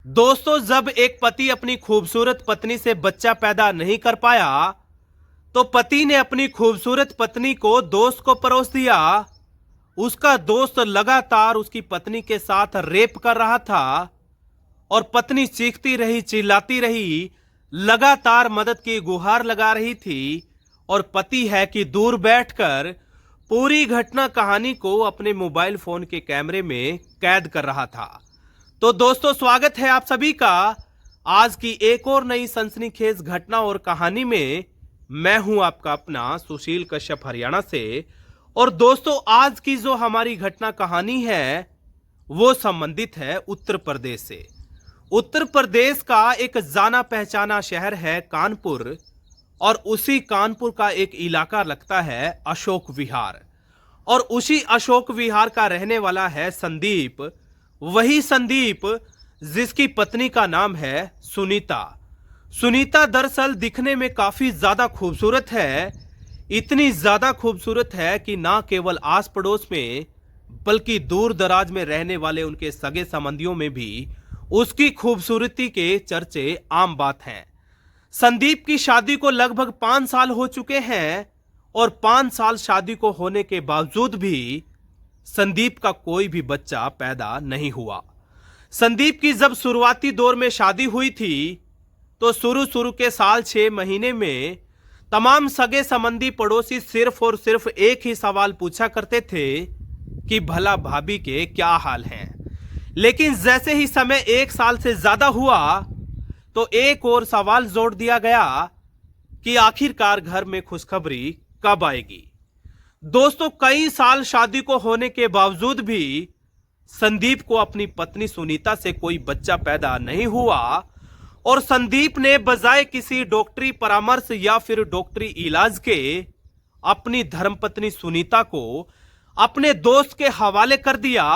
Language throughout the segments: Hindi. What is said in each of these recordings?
दोस्तों, जब एक पति अपनी खूबसूरत पत्नी से बच्चा पैदा नहीं कर पाया तो पति ने अपनी खूबसूरत पत्नी को दोस्त को परोस दिया। उसका दोस्त लगातार उसकी पत्नी के साथ रेप कर रहा था और पत्नी चीखती रही, चिल्लाती रही, लगातार मदद की गुहार लगा रही थी और पति है कि दूर बैठकर पूरी घटना कहानी को अपने मोबाइल फोन के कैमरे में कैद कर रहा था। तो दोस्तों, स्वागत है आप सभी का आज की एक और नई सनसनीखेज घटना और कहानी में। मैं हूं आपका अपना सुशील कश्यप हरियाणा से। और दोस्तों, आज की जो हमारी घटना कहानी है वो संबंधित है उत्तर प्रदेश से। उत्तर प्रदेश का एक जाना पहचाना शहर है कानपुर और उसी कानपुर का एक इलाका लगता है अशोक विहार और उसी अशोक विहार का रहने वाला है संदीप। वही संदीप जिसकी पत्नी का नाम है सुनीता। सुनीता दरअसल दिखने में काफी ज्यादा खूबसूरत है। इतनी ज्यादा खूबसूरत है कि ना केवल आस पड़ोस में बल्कि दूर दराज में रहने वाले उनके सगे संबंधियों में भी उसकी खूबसूरती के चर्चे आम बात हैं। संदीप की शादी को लगभग 5 साल हो चुके हैं और 5 साल शादी को होने के बावजूद भी संदीप का कोई भी बच्चा पैदा नहीं हुआ। संदीप की जब शुरुआती दौर में शादी हुई थी तो शुरू के साल 6 महीने में तमाम सगे संबंधी पड़ोसी सिर्फ और सिर्फ एक ही सवाल पूछा करते थे कि भला भाभी के क्या हाल हैं। लेकिन जैसे ही समय 1 साल से ज्यादा हुआ तो एक और सवाल जोड़ दिया गया कि आखिरकार घर में खुशखबरी कब आएगी। दोस्तों, कई साल शादी को होने के बावजूद भी संदीप को अपनी पत्नी सुनीता से कोई बच्चा पैदा नहीं हुआ और संदीप ने बजाय किसी डॉक्टरी परामर्श या फिर डॉक्टरी इलाज के अपनी धर्मपत्नी सुनीता को अपने दोस्त के हवाले कर दिया।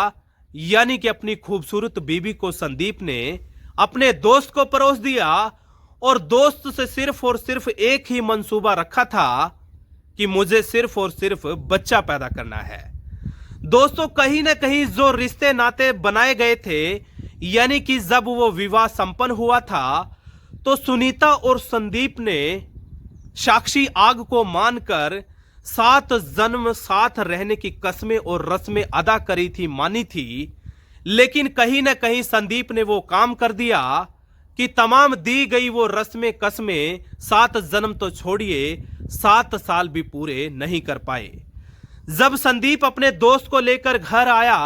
यानी कि अपनी खूबसूरत बीबी को संदीप ने अपने दोस्त को परोस दिया और दोस्त से सिर्फ और सिर्फ एक ही मंसूबा रखा था कि मुझे सिर्फ और सिर्फ बच्चा पैदा करना है। दोस्तों, कहीं ना कहीं जो रिश्ते नाते बनाए गए थे, यानी कि जब वो विवाह संपन्न हुआ था तो सुनीता और संदीप ने साक्षी आग को मानकर 7 जन्म साथ रहने की कस्में और रस्में अदा करी थी, मानी थी। लेकिन कहीं ना कहीं संदीप ने वो काम कर दिया कि तमाम दी गई वो रस्में कस्में 7 जन्म तो छोड़िए 7 साल भी पूरे नहीं कर पाए। जब संदीप अपने दोस्त को लेकर घर आया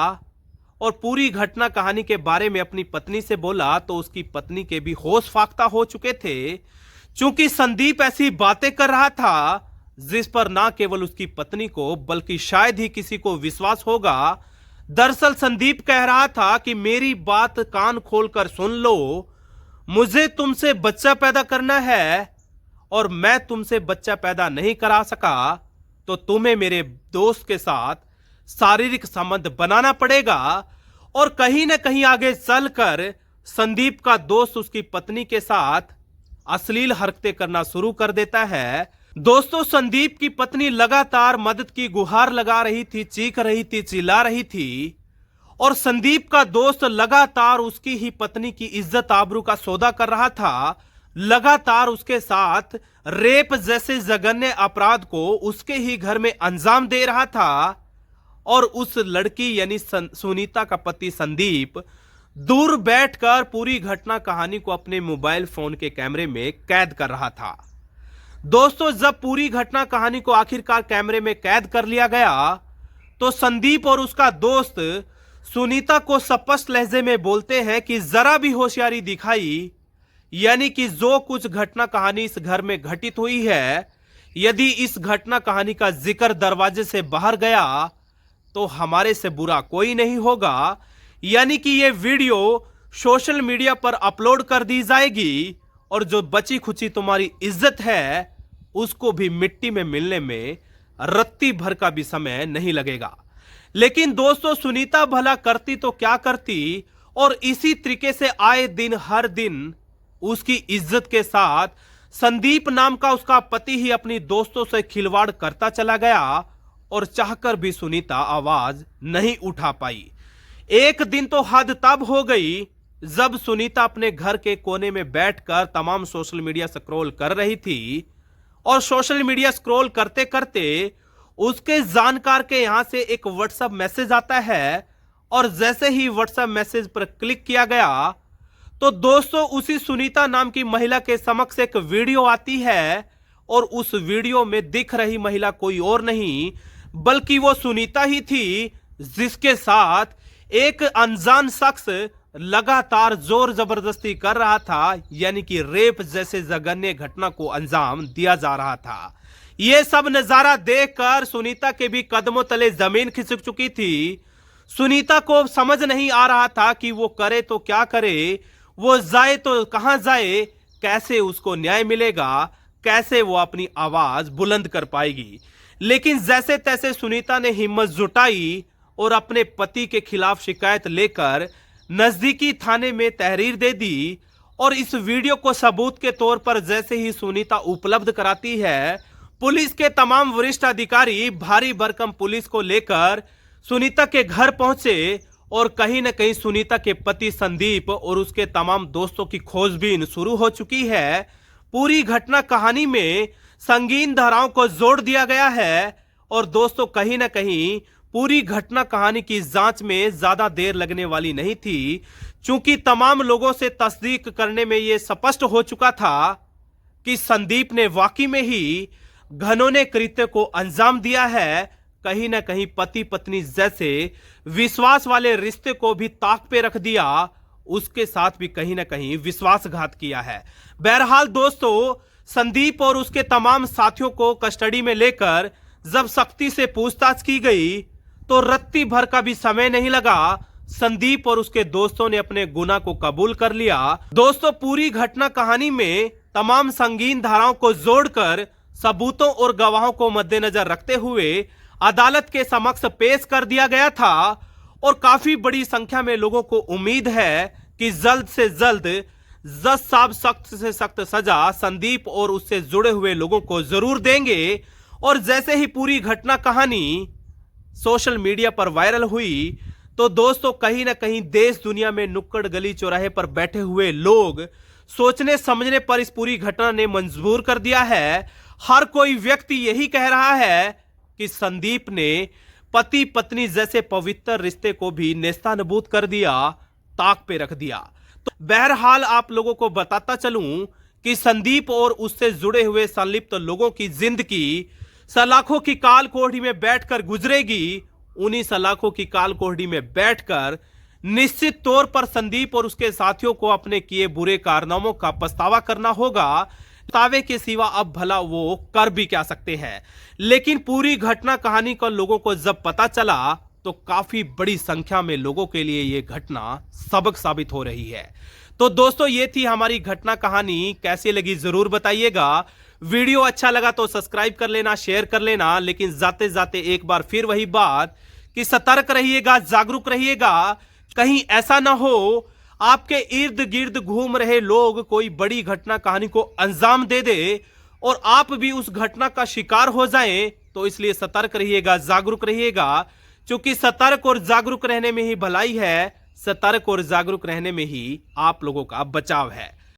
और पूरी घटना कहानी के बारे में अपनी पत्नी से बोला तो उसकी पत्नी के भी होश फाख्ता हो चुके थे। चूंकि संदीप ऐसी बातें कर रहा था जिस पर ना केवल उसकी पत्नी को बल्कि शायद ही किसी को विश्वास होगा। दरअसल संदीप कह रहा था कि मेरी बात कान खोलकर सुन लो, मुझे तुमसे बच्चा पैदा करना है और मैं तुमसे बच्चा पैदा नहीं करा सका तो तुम्हें मेरे दोस्त के साथ शारीरिक संबंध बनाना पड़ेगा। और कहीं ना कहीं आगे चलकर संदीप का दोस्त उसकी पत्नी के साथ अश्लील हरकतें करना शुरू कर देता है। दोस्तों, संदीप की पत्नी लगातार मदद की गुहार लगा रही थी, चीख रही थी, चिल्ला रही थी और संदीप का दोस्त लगातार उसकी ही पत्नी की इज्जत आबरू का सौदा कर रहा था। लगातार उसके साथ रेप जैसे जघन्य अपराध को उसके ही घर में अंजाम दे रहा था और उस लड़की यानी सुनीता का पति संदीप दूर बैठकर पूरी घटना कहानी को अपने मोबाइल फोन के कैमरे में कैद कर रहा था। दोस्तों, जब पूरी घटना कहानी को आखिरकार कैमरे में कैद कर लिया गया तो संदीप और उसका दोस्त सुनीता को स्पष्ट लहजे में बोलते हैं कि जरा भी होशियारी दिखाई, यानी कि जो कुछ घटना कहानी इस घर में घटित हुई है, यदि इस घटना कहानी का जिक्र दरवाजे से बाहर गया तो हमारे से बुरा कोई नहीं होगा। यानी कि ये वीडियो सोशल मीडिया पर अपलोड कर दी जाएगी और जो बची खुची तुम्हारी इज्जत है उसको भी मिट्टी में मिलने में रत्ती भर का भी समय नहीं लगेगा। लेकिन दोस्तों, सुनीता भला करती तो क्या करती और इसी तरीके से आए दिन हर दिन उसकी इज्जत के साथ संदीप नाम का उसका पति ही अपनी दोस्तों से खिलवाड़ करता चला गया और चाहकर भी सुनीता आवाज नहीं उठा पाई। एक दिन तो हद तब हो गई जब सुनीता अपने घर के कोने में बैठकर तमाम सोशल मीडिया स्क्रॉल कर रही थी और सोशल मीडिया स्क्रॉल करते करते उसके जानकार के यहां से एक व्हाट्सएप मैसेज आता है और जैसे ही व्हाट्सएप मैसेज पर क्लिक किया गया तो दोस्तों उसी सुनीता नाम की महिला के समक्ष एक वीडियो आती है और उस वीडियो में दिख रही महिला कोई और नहीं बल्कि वो सुनीता ही थी जिसके साथ एक अनजान शख्स लगातार जोर जबरदस्ती कर रहा था, यानी कि रेप जैसे जघन्य घटना को अंजाम दिया जा रहा था। यह सब नजारा देखकर सुनीता के भी कदमों तले जमीन खिसक चुकी थी। सुनीता को समझ नहीं आ रहा था कि वो करे तो क्या करे, वो जाए तो कहां जाए, कैसे उसको न्याय मिलेगा, कैसे वो अपनी आवाज बुलंद कर पाएगी। लेकिन जैसे तैसे सुनीता ने हिम्मत जुटाई और अपने पति के खिलाफ शिकायत लेकर नजदीकी थाने में तहरीर दे दी और इस वीडियो को सबूत के तौर पर जैसे ही सुनीता उपलब्ध कराती है, पुलिस के तमाम वरिष्ठ अधिकारी भारी भरकम पुलिस को लेकर सुनीता के घर पहुंचे और कहीं न कहीं सुनीता के पति संदीप और उसके तमाम दोस्तों की खोजबीन शुरू हो चुकी है। पूरी घटना कहानी में संगीन धाराओं को जोड़ दिया गया है और दोस्तों कहीं न कहीं पूरी घटना कहानी की जांच में ज्यादा देर लगने वाली नहीं थी, चूंकि तमाम लोगों से तस्दीक करने में यह स्पष्ट हो चुका था कि संदीप ने वाकई में ही घिनौने कृत्य को अंजाम दिया है। कहीं ना कहीं पति पत्नी जैसे विश्वास वाले रिश्ते को भी ताक पे रख दिया, उसके साथ भी कहीं ना कहीं विश्वासघात किया है। बहरहाल दोस्तों, संदीप और उसके तमाम साथियों को कस्टडी में लेकर जब सख्ती से पूछताछ की गई तो रत्ती भर का भी समय नहीं लगा, संदीप और उसके दोस्तों ने अपने गुनाह को कबूल कर लिया। दोस्तों, पूरी घटना कहानी में तमाम संगीन धाराओं को जोड़कर सबूतों और गवाहों को मद्देनजर रखते हुए अदालत के समक्ष पेश कर दिया गया था और काफी बड़ी संख्या में लोगों को उम्मीद है कि जल्द से जल्द जज साहब सख्त से सख्त सजा संदीप और उससे जुड़े हुए लोगों को जरूर देंगे। और जैसे ही पूरी घटना कहानी सोशल मीडिया पर वायरल हुई तो दोस्तों कहीं ना कहीं देश दुनिया में नुक्कड़ गली चौराहे पर बैठे हुए लोग सोचने समझने पर इस पूरी घटना ने मजबूर कर दिया है। हर कोई व्यक्ति यही कह रहा है कि संदीप ने पति पत्नी जैसे पवित्र रिश्ते को भी नेस्तानाबूद कर दिया, ताक पे रख दिया। तो बहरहाल आप लोगों को बताता चलूं कि संदीप और उससे जुड़े हुए संलिप्त लोगों की जिंदगी सलाखों की काल कोठरी में बैठकर गुजरेगी। उन्हीं सलाखों की काल कोठरी में बैठकर निश्चित तौर पर संदीप और उसके साथियों को अपने किए बुरे कारनामों का पछतावा करना होगा। पछतावे के सिवा अब भला वो कर भी क्या सकते हैं। लेकिन पूरी घटना कहानी का लोगों को जब पता चला तो काफी बड़ी संख्या में लोगों के लिए ये घटना सबक साबित हो रही है। तो दोस्तों, ये थी हमारी घटना कहानी। कैसी लगी जरूर बताइएगा। वीडियो अच्छा लगा तो सब्सक्राइब कर लेना, शेयर कर लेना। लेकिन जाते जाते एक बार फिर वही बात कि सतर्क रहिएगा, जागरूक रहिएगा। कहीं ऐसा ना हो आपके इर्द गिर्द घूम रहे लोग कोई बड़ी घटना कहानी को अंजाम दे दे और आप भी उस घटना का शिकार हो जाएं। तो इसलिए सतर्क रहिएगा, जागरूक रहिएगा, क्योंकि सतर्क और जागरूक रहने में ही भलाई है। सतर्क और जागरूक रहने में ही आप लोगों का बचाव है।